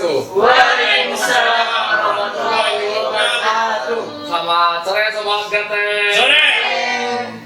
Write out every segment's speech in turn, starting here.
wabarakatuh. Waalaikumsalam warahmatullahi wabarakatuh. Selamat sore Sobat Gatek. Sore.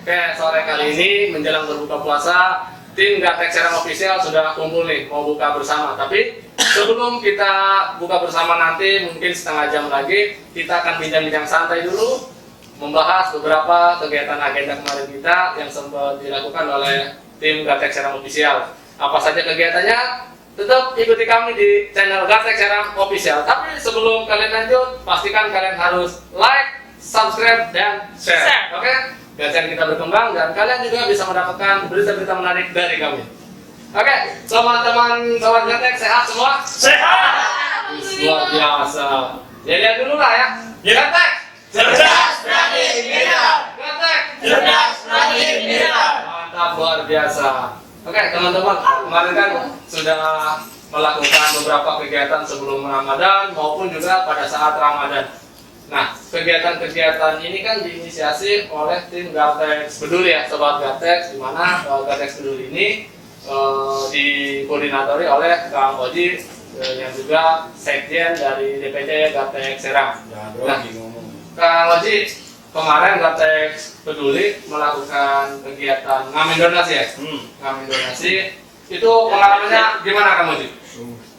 Oke, sore kali ini menjelang berbuka puasa, tim Gatek Serang Official sudah kumpul nih mau buka bersama. Tapi sebelum kita buka bersama nanti mungkin setengah jam lagi kita akan bincang-bincang santai dulu, membahas beberapa kegiatan agenda kemarin kita yang sempat dilakukan oleh tim Gatek Serang Official. Apa saja kegiatannya? Tetap ikuti kami di channel Gatek Serang Official. Tapi sebelum kalian lanjut, pastikan kalian harus like, subscribe, dan share. Oke? Biar channel kita berkembang dan kalian juga bisa mendapatkan berita-berita menarik dari kami. Oke, teman-teman sobat Gatek sehat semua? Sehat. Luar biasa. Ya lihat dulu lah ya. Gatek. Cerdas berani beda. Gatek. Cerdas berani beda. Mantap, luar biasa. Oke teman-teman, kemarin kan sudah melakukan beberapa kegiatan sebelum Ramadan maupun juga pada saat Ramadan. Nah, kegiatan-kegiatan ini kan diinisiasi oleh tim Gatek Peduli ya, Sobat Gatek, di mana Gatek Peduli ini dikoordinatori oleh Kang Oji yang juga sekjen dari DPC Gatek Serang. Nah, Kang Oji, kemarin Gatek Peduli melakukan kegiatan ngamen donasi ya? Ngamen donasi. Itu pengalamannya gimana Kang Oji?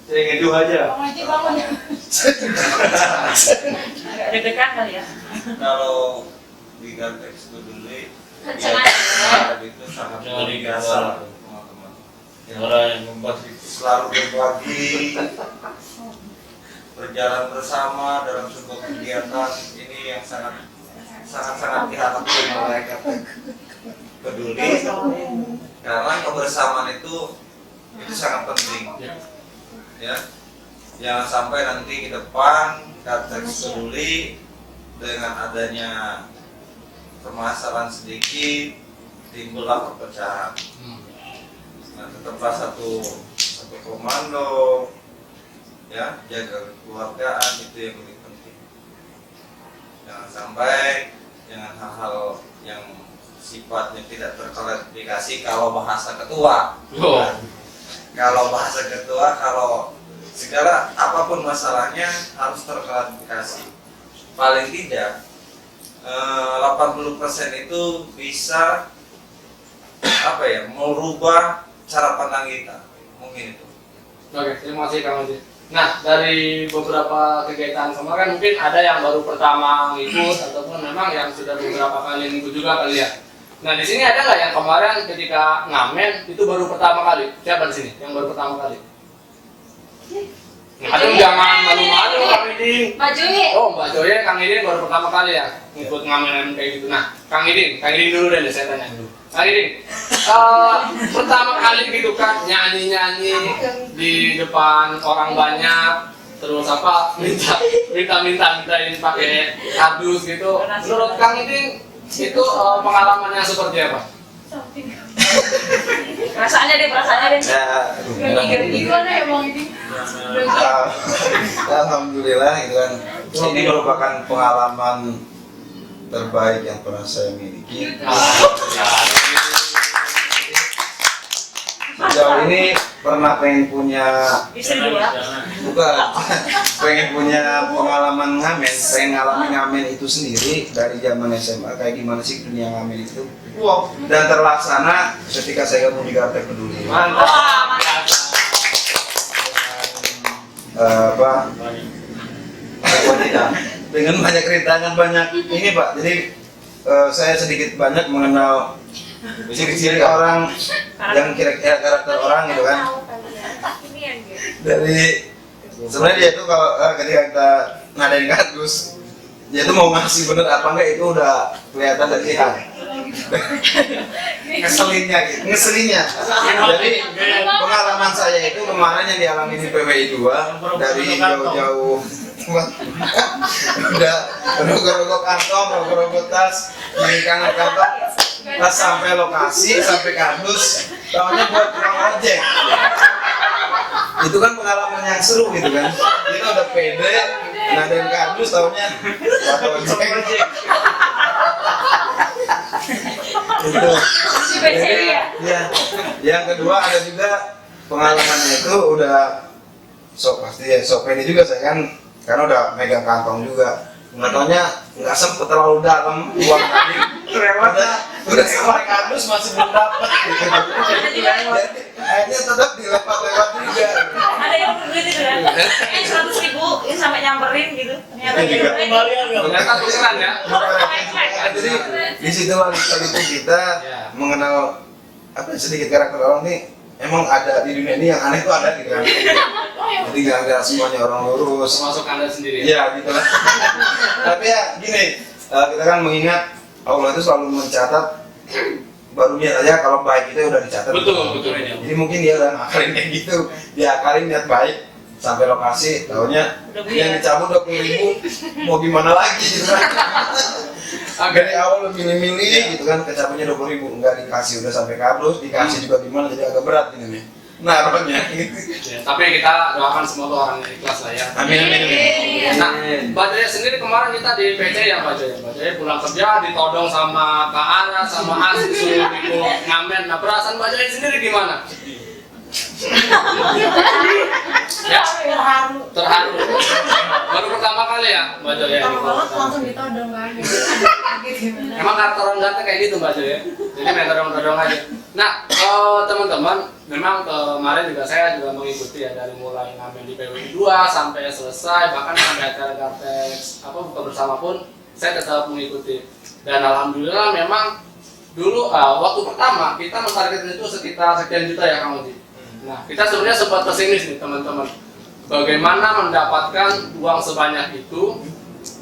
Saya ngeduh aja. Bang Haji bangun. Agak deg-degan kali ya. Kalau di Gatek Peduli itu sangat luar biasa teman-teman. Orang yang membuat itu selalu berbagi, berjalan bersama dalam sebuah kegiatan ini yang sangat diharapkan oleh Gatek Peduli, karena kebersamaan itu sangat penting. Ya, jangan sampai nanti ke depan Gatek Peduli dengan adanya permasalahan sedikit timbullah perpecahan. Nah, tetaplah satu komando, ya, jaga kekeluargaan itu yang lebih penting. Jangan sampai dengan hal-hal yang sifatnya tidak terklarifikasi kalau bahasa ketua. Kalau bahasa ketua, kalau segala apapun masalahnya harus terklarifikasi. Paling tidak 80% itu bisa merubah cara pandang kita. Mungkin itu. Oke, terima kasih Kang Oji. Nah, dari beberapa kegiatan kemarin mungkin ada yang baru pertama ikut ataupun memang yang sudah beberapa kali ikut juga kali ya. Nah, di sini ada nggak yang kemarin ketika ngamen itu baru pertama kali? Siapa di sini yang baru pertama kali? Nah, aduh, jangan malu-malu Kang Iding. Mbak Joye. Oh, Mbak Joye, Kang Iding baru pertama kali ya ikut ngamen kayak gitu. Nah, Kang Iding dulu deh saya tanya dulu. Kang Iding, pertama kali gitu kan nyanyi-nyanyi di depan orang banyak, terus mintain pakai kardus gitu. Menurut Kang Iding itu pengalamannya seperti apa? Perasaannya deh. Ya, Gimana ya Bang ini? alhamdulillah itu kan ini merupakan pengalaman terbaik yang pernah saya miliki. Sejauh ini pernah pengen punya Istri dua. bukan pengen punya pengalaman ngamen, pengen ngalamin ngamen itu sendiri dari zaman SMA, kayak gimana sih dunia ngamen itu. Dan terlaksana ketika saya gabung di Gatek Peduli. Mantap. Dengan banyak rintangan, banyak ini Pak. Jadi saya sedikit banyak mengenal ciri-ciri orang yang kira-kira karakter orang gitu kan. Dari sebenarnya dia itu kalau ketika kita ngadain kardus, dia itu mau ngasih bener apa enggak itu udah kelihatan dari lihat. Ngeselinnya. Jadi pengalaman saya itu kemarin yang dialami di PWI 2 dari jauh-jauh udah rogok-rogok kantong, rogok-rogok tas, di kangen kantong, pas sampai lokasi, sampai kardus, tahunya buat tukang ojek. Itu kan pengalaman yang seru gitu kan. Kita udah pede, ngadain kardus, tahunya buat ojek. Itu. Jadi, ya. Yang kedua ada juga pengalamannya itu udah pasti ya ini juga saya kan karena udah megang kantong juga. Nggak taunya nggak sempet terlalu dalam uang tadi. Udah sampai kardus masih belum dapat gitu. Jadi akhirnya tetap dilewat-lewat juga. Ada yang begitu itu kan? 100.000 ini sampai nyamperin gitu. Ternyata Itu juga. Ternyata tulisan ya. Jadi di situ itu kita mengenal sedikit karakter orang nih. Emang ada di dunia ini yang aneh tuh ada gitu kan. Jadi nggak semuanya orang lurus. Termasuk Anda sendiri ya. Iya gitu lah. Tapi ya gini, kita kan mengingat Allah itu selalu mencatat baru niat aja kalau baik itu udah dicatat. Betul. Jadi mungkin dia udah ngakalin kayak gitu, dia akalin niat baik sampai lokasi, tahunya yang dicabut 20.000, mau gimana lagi gitu kan? Dari awal lebih milih gitu kan, kecabutnya 20.000, enggak dikasih udah sampai kardus, dikasih juga gimana, jadi agak berat ini nih. Naruhnya gitu. Ya, tapi kita doakan semoga orang ikhlas lah ya. Amin. Nah, Mbak Jaya sendiri kemarin kita di PC ya Mbak Jaya pulang kerja ditodong sama Kak Ara sama Asi suruh ikut ngamen. Nah, perasaan Mbak Jaya sendiri gimana? Ya, terharu. Baru pertama kali ya Mbak Jaya ini. langsung ditodong lagi. Emang karakter orang Gate kayak gitu Mbak Jaya. Jadi main todong-todong aja. Nah, teman-teman, memang kemarin juga saya juga mengikuti ya dari mulai ngamen di PWI 2 sampai selesai, bahkan sampai acara Gartex buka bersama pun saya tetap mengikuti. Dan alhamdulillah memang dulu waktu pertama kita mentargetkan itu sekitar sekian juta ya Kang Oji. Nah, kita sebenarnya sempat pesimis nih teman-teman. Bagaimana mendapatkan uang sebanyak itu?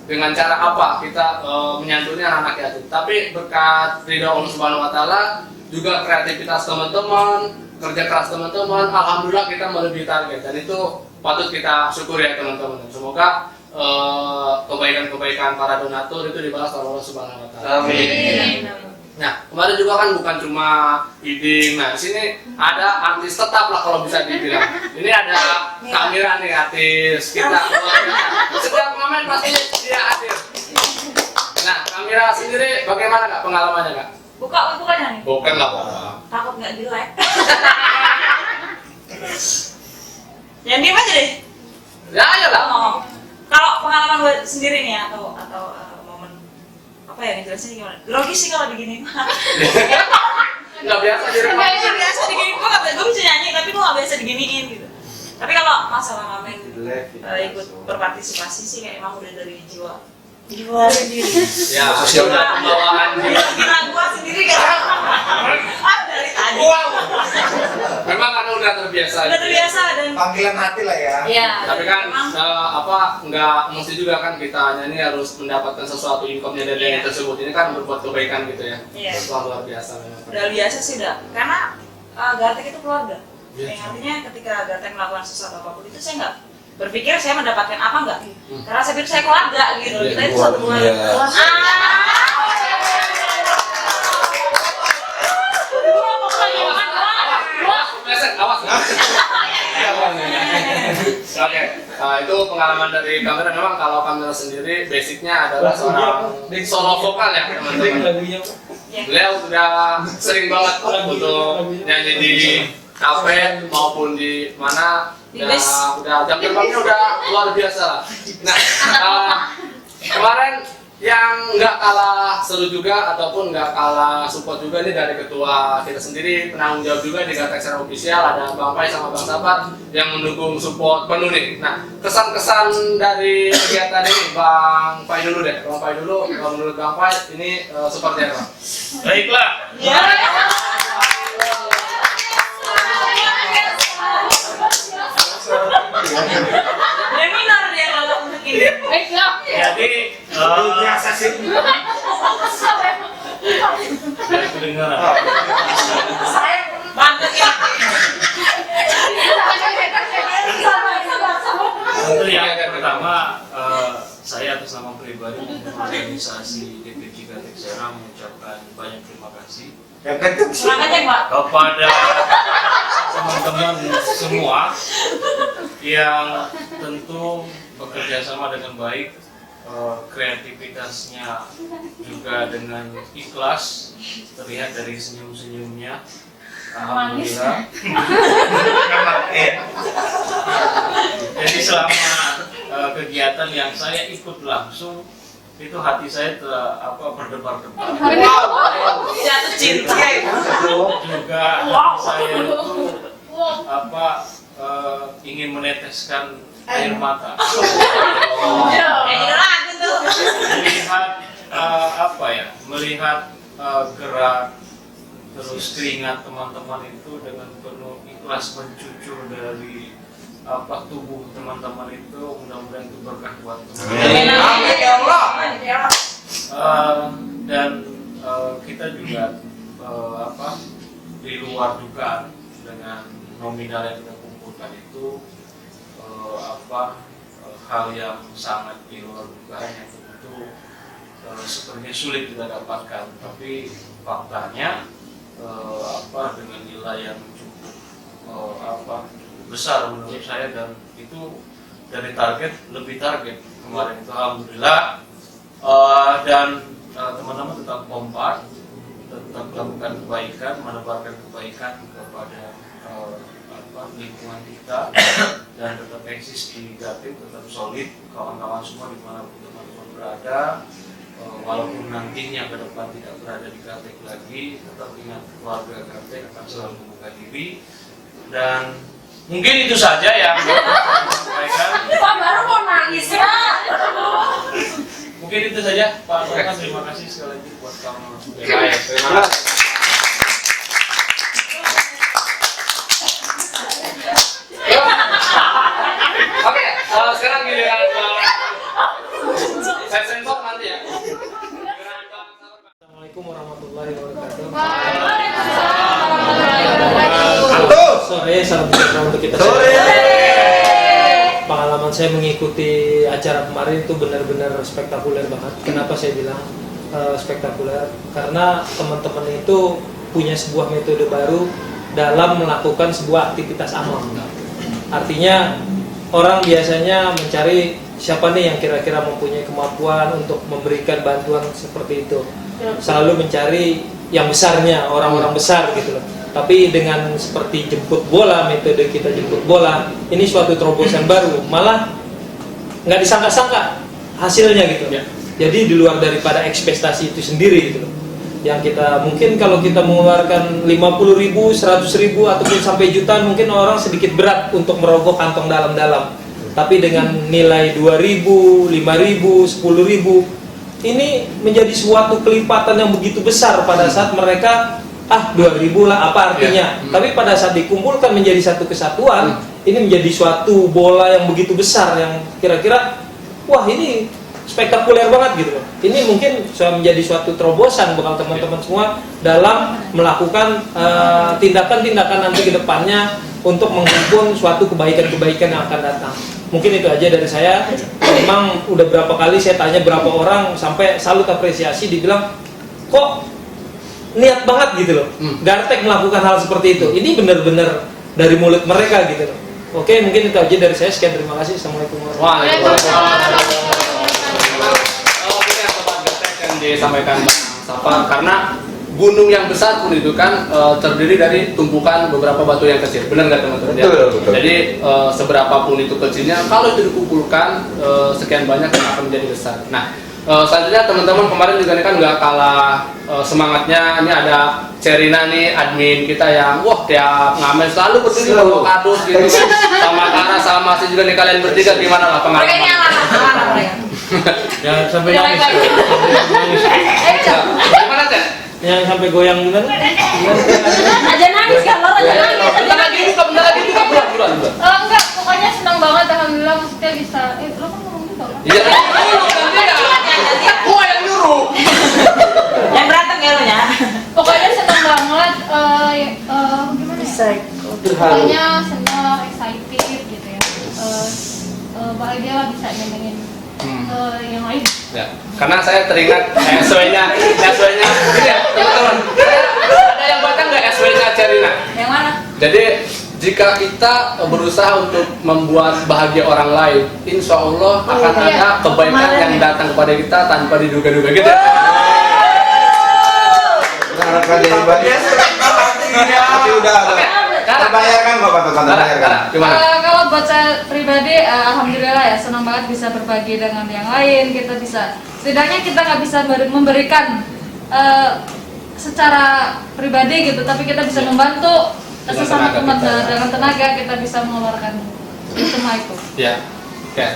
Dengan cara apa kita menyantuni anak-anak yatim? Tapi berkat ridha Allah Subhanahu Wa Taala, juga kreativitas teman-teman, kerja keras teman-teman, alhamdulillah kita melebihi target dan itu patut kita syukuri ya teman-teman. Semoga kebaikan-kebaikan para donatur itu dibalas oleh Allah Subhanahu Wa Taala. Amin. Nah, kemarin juga kan bukan cuma iding. Nah, di sini ada artis tetap lah kalau bisa dibilang. Ini ada kamera nih artis kita. Setiap momen pasti dia hadir. Nah, kamera sendiri bagaimana Kak pengalamannya Kak? Bukannya nih? Bukan lah. Takut nggak jelek. Yang diem aja deh. Ya, ayolah. Ngomong. Kalau pengalaman gue sendiri nih atau momen apa ya jelasin gimana? Grogi sih kalau digini. Nggak biasa di rumah. Nggak biasa digini, gue bisa nyanyi tapi gue nggak biasa diginiin gitu. Tapi kalau masalah ngamen ikut berpartisipasi sih kayak emang udah dari jiwa sendiri. Ya, Sosial pembawaan. Gila gua sendiri kan. Dari tadi. Memang karena udah terbiasa. Udah terbiasa dan Panggilan hati lah ya. iya. Tapi kan emang nggak mesti juga kan kita nyanyi harus mendapatkan sesuatu income-nya dari yang tersebut. Ini kan berbuat kebaikan gitu ya. Iya. Itu luar biasa memang. udah biasa sih udah. Karena Gartek itu keluarga. Iya. Yang artinya ketika Gartek melakukan sesuatu apapun itu saya nggak berpikir saya mendapatkan apa enggak. Karena saya pikir saya keluarga gitu. Kita itu satu keluarga. Awas. Oke, itu pengalaman dari kamera. Memang kalau kamera sendiri basicnya adalah seorang solo vokal ya teman-teman. Beliau sudah sering banget untuk nyanyi di kafe maupun di mana. Udah jam terbangnya udah luar biasa. Nah, kemarin yang nggak kalah seru juga ataupun nggak kalah support juga nih dari ketua kita sendiri, penanggung jawab juga di Gartex secara official, ada Bang Pai sama Bang Sabar yang mendukung support penuh nih. Nah, kesan-kesan dari kegiatan ini Bang Pai dulu deh. Bang Pai dulu, kalau menurut Bang Pai ini seperti apa? Baiklah. Seminar dia kalau untuk ini. Jadi Biasa sih. dari kedengaran. Mantap ya. Tentu yang pertama saya atas nama pribadi dan organisasi DPJ Gartex Serang mengucapkan banyak terima kasih Yang kenceng sih. Semangat ya, Pak. kepada teman-teman semua yang tentu bekerja sama dengan baik, kreativitasnya juga dengan ikhlas terlihat dari senyum-senyumnya, Alhamdulillah. Jadi selama kegiatan yang saya ikut langsung itu hati saya berdebar-debar. Jatuh cinta. Juga hati saya itu ingin meneteskan air mata. Ini lagu tuh. Melihat gerak terus keringat teman-teman itu dengan penuh ikhlas mencucur dari tubuh teman-teman itu, mudah-mudahan itu berkah buat teman-teman. Amin ya Allah. Dan kita juga di luar dugaan dengan nominal yang kita kumpulkan itu hal yang sangat di luar dugaan yang tentu sepertinya sulit kita dapatkan, tapi faktanya dengan nilai yang cukup besar menurut saya, dan itu dari lebih target kemarin itu, alhamdulillah. Dan teman-teman tetap kompak, tetap melakukan kebaikan, menebarkan kebaikan kepada lingkungan kita, dan tetap eksis di Gatik, tetap solid kawan-kawan semua dimanapun teman-teman berada. Walaupun nantinya ke depan tidak berada di Gatik lagi, tetap ingat keluarga Gatik akan selalu membuka diri. Dan mungkin itu saja yang saya sampaikan. Pak baru mau nangis ya. Mungkin itu saja Pak Sokan, terima kasih sekali lagi buat kamu. Baik, terima kasih. Oke, sekarang giliran saya sensor nanti ya. Assalamualaikum warahmatullahi wabarakatuh. Antum. Sore, salam sejahtera untuk kita Sore. semua. Pengalaman saya mengikuti acara kemarin itu benar-benar spektakuler banget. Kenapa saya bilang spektakuler? Karena teman-teman itu punya sebuah metode baru dalam melakukan sebuah aktivitas amal. Artinya orang biasanya mencari siapa nih yang kira-kira mempunyai kemampuan untuk memberikan bantuan seperti itu. Selalu mencari yang besarnya, orang-orang besar gitu loh. Tapi dengan seperti jemput bola, metode kita jemput bola, ini suatu terobosan baru, malah nggak disangka-sangka hasilnya gitu. Ya. Jadi di luar daripada ekspektasi itu sendiri gitu loh. Yang kita mungkin kalau kita mengeluarkan 50.000, 100.000 ataupun sampai jutaan, mungkin orang sedikit berat untuk merogoh kantong dalam-dalam. Tapi dengan nilai 2.000, 5.000, 10.000, ini menjadi suatu kelipatan yang begitu besar pada saat mereka 2.000 lah apa artinya. Tapi pada saat dikumpulkan menjadi satu kesatuan, ini menjadi suatu bola yang begitu besar yang kira-kira wah ini spektakuler banget gitu loh. Ini mungkin sudah menjadi suatu terobosan bakal teman-teman semua dalam melakukan tindakan-tindakan nanti ke depannya untuk menghimpun suatu kebaikan-kebaikan yang akan datang. Mungkin itu aja dari saya. Memang udah berapa kali saya tanya berapa orang sampai salut apresiasi dibilang kok niat banget gitu loh. Gartek melakukan hal seperti itu. Ini benar-benar dari mulut mereka gitu loh. Oke, mungkin itu aja dari saya. Sekian, terima kasih. Assalamualaikum warahmatullahi wabarakatuh. Ini yang sobat Gatek yang disampaikan Bang Safar, karena gunung yang besar pun itu kan terdiri dari tumpukan beberapa batu yang kecil. Benar nggak teman-teman? Betul. Jadi seberapapun itu kecilnya, kalau itu dikumpulkan sekian banyak akan menjadi besar. Nah, selanjutnya teman-teman kemarin juga nih kan nggak kalah semangatnya. Ini ada Cerina nih, admin kita yang tiap ngamen selalu berdiri bawa kardus gitu kan. Sama Tara sama Masih juga nih, kalian bertiga gimana lah pengalaman? Mereka ini anak mereka. Jangan sampai nangis. Gimana Teh? Yang sampai goyang gimana? Aja nangis kan, lo aja nangis. Bentar lagi buka bulan. Enggak, pokoknya senang banget, alhamdulillah maksudnya bisa. Lo kan ngomong gitu kan? Iya, gua yang nyuruh. Yang berantem ya lo ya. Pokoknya senang banget, gimana ya? Pokoknya senang, excited gitu ya. Bahagia lah bisa nyenengin yang lain. Ya, karena saya teringat SW-nya ini ya, teman-teman. Ada yang baca nggak SW-nya Cerina? Yang mana? Jadi jika kita berusaha untuk membuat bahagia orang lain, insya Allah akan ada kebaikan yang datang kepada kita tanpa diduga-duga gitu. Harapkan jadi baik. Tapi udah. Terbayarkan kok Pak, terbayarkan. Gimana? Kalau buat saya pribadi, alhamdulillah ya senang banget bisa berbagi dengan yang lain. Kita bisa, setidaknya kita nggak bisa memberikan secara pribadi gitu, tapi kita bisa membantu sesama teman dengan tenaga kita bisa mengeluarkan semua itu. Ya. Oke.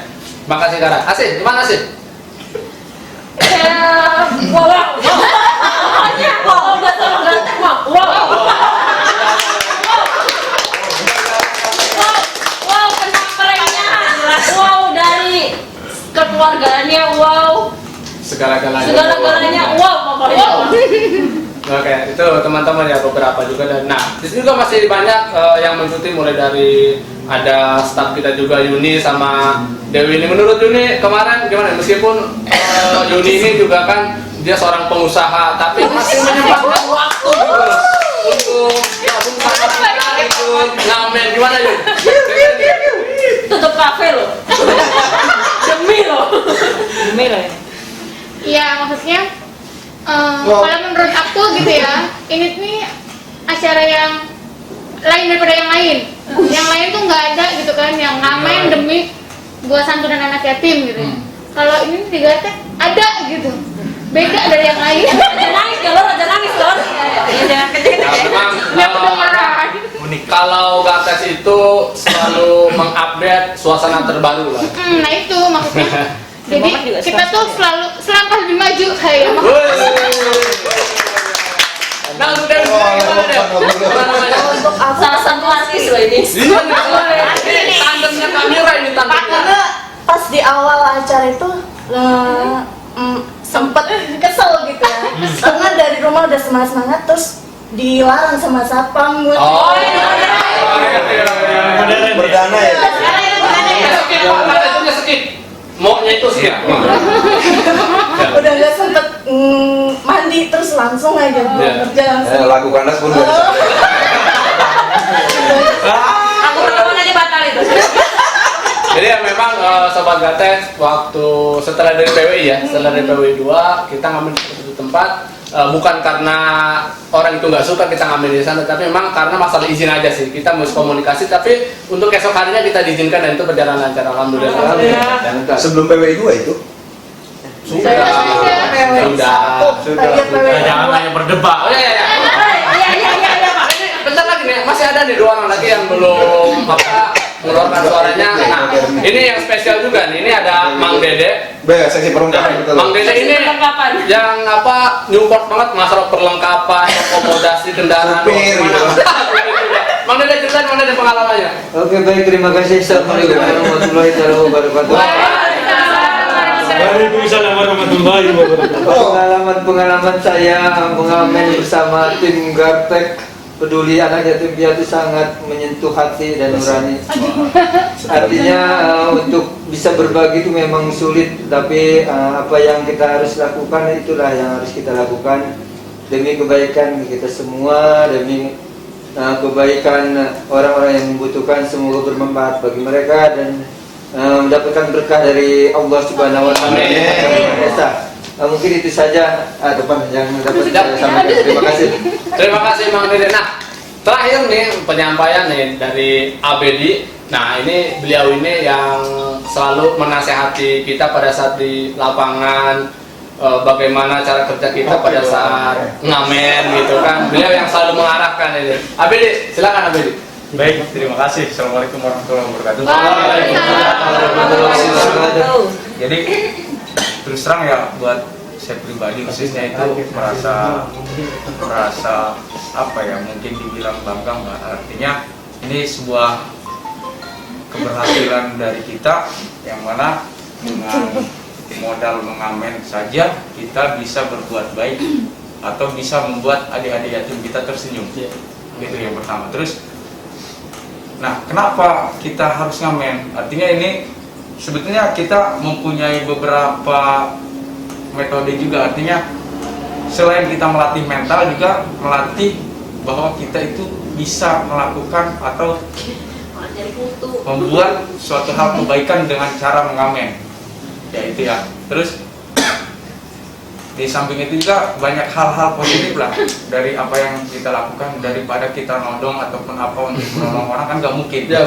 Makasih Kara. Asin, gimana Asin? Wow. Hanya wow, betul ganteng wow. Wow, penampilannya. Wow, dari kekeluargaannya wow. Segala-galanya wow pokoknya. Oke, itu teman-teman ya beberapa juga dan nah di sini juga masih banyak yang mengikuti mulai dari ada staf kita juga Yuni sama Dewi ini. Menurut Yuni kemarin gimana? Meskipun Yuni ini juga kan dia seorang pengusaha tapi masih menyempatkan waktu gitu loh untuk gabung sama kita ikut ngamen gimana Yun? Tutup kafe loh. Demi loh. Iya, maksudnya kalau menurut aku gitu ya, ini nih acara yang lain daripada yang lain. Yang lain tuh nggak ada gitu kan, yang ngamen demi buat santunan anak yatim gitu. Kalau ini di Gatek ada gitu, beda dari yang lain. Raja nangis lor. Jangan kecil-kecil. Memang Nggak kedengeran. kalau Gates itu selalu mengupdate suasana terbaru lah. Nah itu maksudnya. Jadi kita tuh selalu selangkah lebih maju kayak Nah, untuk dari sini gimana deh? Apa namanya? Untuk salah satu artis loh ini. Ini tandemnya kamera ini tandemnya. Karena pas di awal acara itu sempet kesel gitu ya. Karena dari rumah udah semangat terus dilarang sama satpam buat Oh, Berdana ya. Maunya itu skip. udah nggak sempet mandi terus langsung aja kerja langsung. Lakukanlah pun nggak bisa. Aku pertemuan aja batal itu. Jadi ya memang Sobat Gates waktu setelah dari PWI ya, setelah dari PWI 2 kita ngambil di satu tempat bukan karena orang itu nggak suka kita ngambil di sana, tapi memang karena masalah izin aja sih. Kita mesti komunikasi, tapi untuk esok harinya kita diizinkan dan itu berjalan lancar. Alhamdulillah. Sebelum PWI 2 itu? Sudah. Jangan hanya berdebat. Oh iya. Iya Pak. Ini bentar lagi nih, masih ada nih 2 orang lagi yang belum mengeluarkan suaranya. Nah, ini yang spesial juga nih. Ini ada Mang Dede. Seksi perlengkapan betul. Mang Dede ini yang Newport banget masalah perlengkapan, akomodasi kendaraan. Supir, Mana? gitu. Mang Dede ceritain Mang Dede pengalamannya. Oke baik, terima kasih. Assalamualaikum warahmatullahi wabarakatuh. Waalaikumsalam warahmatullahi wabarakatuh. Pengalaman saya mengamen bersama tim Gartek Peduli Anak Yatim Piatu sangat menyentuh hati dan nurani. Artinya untuk bisa berbagi itu memang sulit, tapi apa yang kita harus lakukan itulah yang harus kita lakukan demi kebaikan kita semua, demi kebaikan orang-orang yang membutuhkan. Semoga bermanfaat bagi mereka dan mendapatkan berkah dari Allah Subhanahu wa taala. Mungkin itu saja depan yang dapat saya sampaikan. Terima kasih. Terima kasih Mang Dede. Nah, terakhir nih penyampaian nih dari Abedi. Nah, ini beliau ini yang selalu menasehati kita pada saat di lapangan, bagaimana cara kerja kita pada saat ngamen gitu kan. Beliau yang selalu mengarahkan ini. Abedi, silakan Abedi. Baik, terima kasih. Assalamualaikum warahmatullahi wabarakatuh. Jadi terus terang ya buat saya pribadi khususnya itu merasa apa ya, mungkin dibilang bangga nggak, artinya ini sebuah keberhasilan dari kita yang mana dengan modal mengamen saja kita bisa berbuat baik atau bisa membuat adik-adik yatim kita tersenyum. Itu yang pertama. Terus nah, kenapa kita harus ngamen? Artinya ini sebetulnya kita mempunyai beberapa metode juga, artinya selain kita melatih mental juga melatih bahwa kita itu bisa melakukan atau membuat suatu hal kebaikan dengan cara mengamen, ya itu ya. Terus di samping itu juga banyak hal-hal positif lah dari apa yang kita lakukan, daripada kita nodong ataupun apa untuk menolong orang kan nggak mungkin. Ya,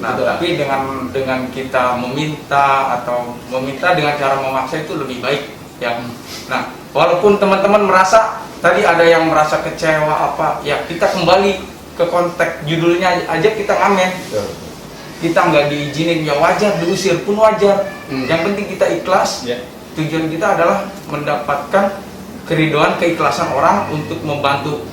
Nah, tapi dengan kita meminta atau meminta dengan cara memaksa itu lebih baik ya. Nah, walaupun teman-teman merasa tadi ada yang merasa kecewa apa, ya kita kembali ke konteks judulnya aja, kita ngamen. Kita nggak diizinin ya wajar, diusir pun wajar. Yang penting kita ikhlas. Tujuan kita adalah mendapatkan keridoan, keikhlasan orang untuk membantu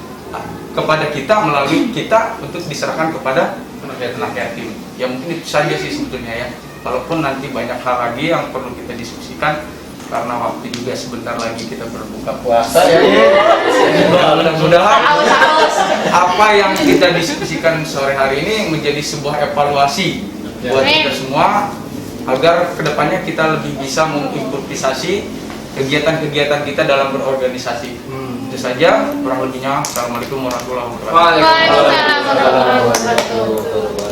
kepada kita melalui kita untuk diserahkan kepada anak yatim. Ya mungkin itu saja sih sebetulnya ya. Walaupun nanti banyak hal lagi yang perlu kita diskusikan karena waktu juga sebentar lagi kita berbuka puasa ya. Mudah-mudahan apa yang kita diskusikan sore hari ini menjadi sebuah evaluasi buat kita semua, agar kedepannya kita lebih bisa mengimprovisasi kegiatan-kegiatan kita dalam berorganisasi. Itu saja, kurang lebihnya. Assalamualaikum warahmatullahi wabarakatuh.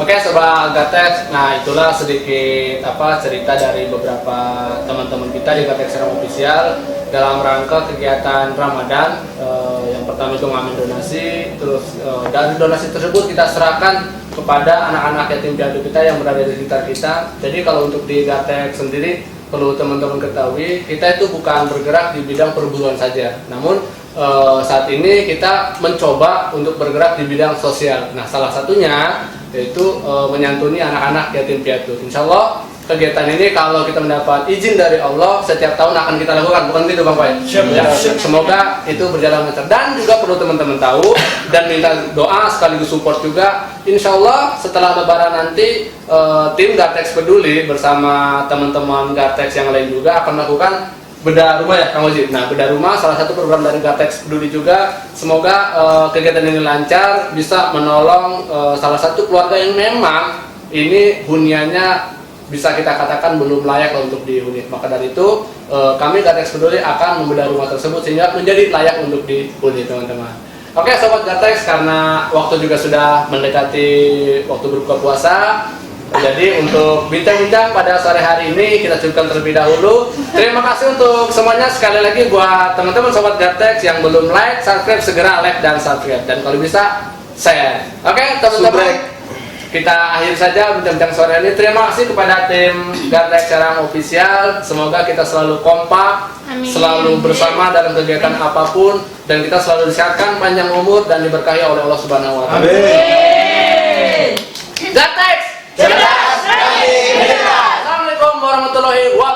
Oke Sobat Gatex, nah itulah sedikit cerita dari beberapa teman-teman kita di Gatex Serang Official dalam rangka kegiatan Ramadan. Yang pertama itu ngamen donasi, terus dari donasi tersebut kita serahkan kepada anak-anak yatim piatu kita yang berada di sekitar kita. Jadi kalau untuk di Gatex sendiri perlu teman-teman ketahui, kita itu bukan bergerak di bidang perburuan saja, namun saat ini kita mencoba untuk bergerak di bidang sosial. Nah, salah satunya yaitu menyantuni anak-anak yatim piatu. Insya Allah kegiatan ini kalau kita mendapat izin dari Allah setiap tahun akan kita lakukan, bukan gitu Bang Pai? Ya, semoga itu berjalan lancar. Dan juga perlu teman-teman tahu dan minta doa sekaligus support juga. Insya Allah setelah Lebaran nanti tim Gatex Peduli bersama teman-teman Gatex yang lain juga akan melakukan bedah rumah ya Kang Wajib. Nah, bedah rumah salah satu program dari Gatex Peduli juga. Semoga kegiatan ini lancar, bisa menolong salah satu keluarga yang memang ini huniannya bisa kita katakan belum layak untuk dihuni. Maka dari itu kami Gatex Peduli akan membedah rumah tersebut sehingga menjadi layak untuk dihuni, teman-teman. Oke Sobat Gatex, karena waktu juga sudah mendekati waktu berbuka puasa, jadi untuk bincang-bincang pada sore hari ini kita cukupkan terlebih dahulu. Terima kasih untuk semuanya. Sekali lagi buat teman-teman Sobat Gatex yang belum like, subscribe, segera like dan subscribe, dan kalau bisa share. Oke teman-teman, kita akhiri saja bincang-bincang sore ini. Terima kasih kepada tim Gatex Serang Official. Semoga kita selalu kompak, selalu bersama dalam kegiatan apapun, dan kita selalu disehatkan, panjang umur, dan diberkahi oleh Allah Subhanahu wa Ta'ala. Gatex! Assalamualaikum warahmatullahi wabarakatuh.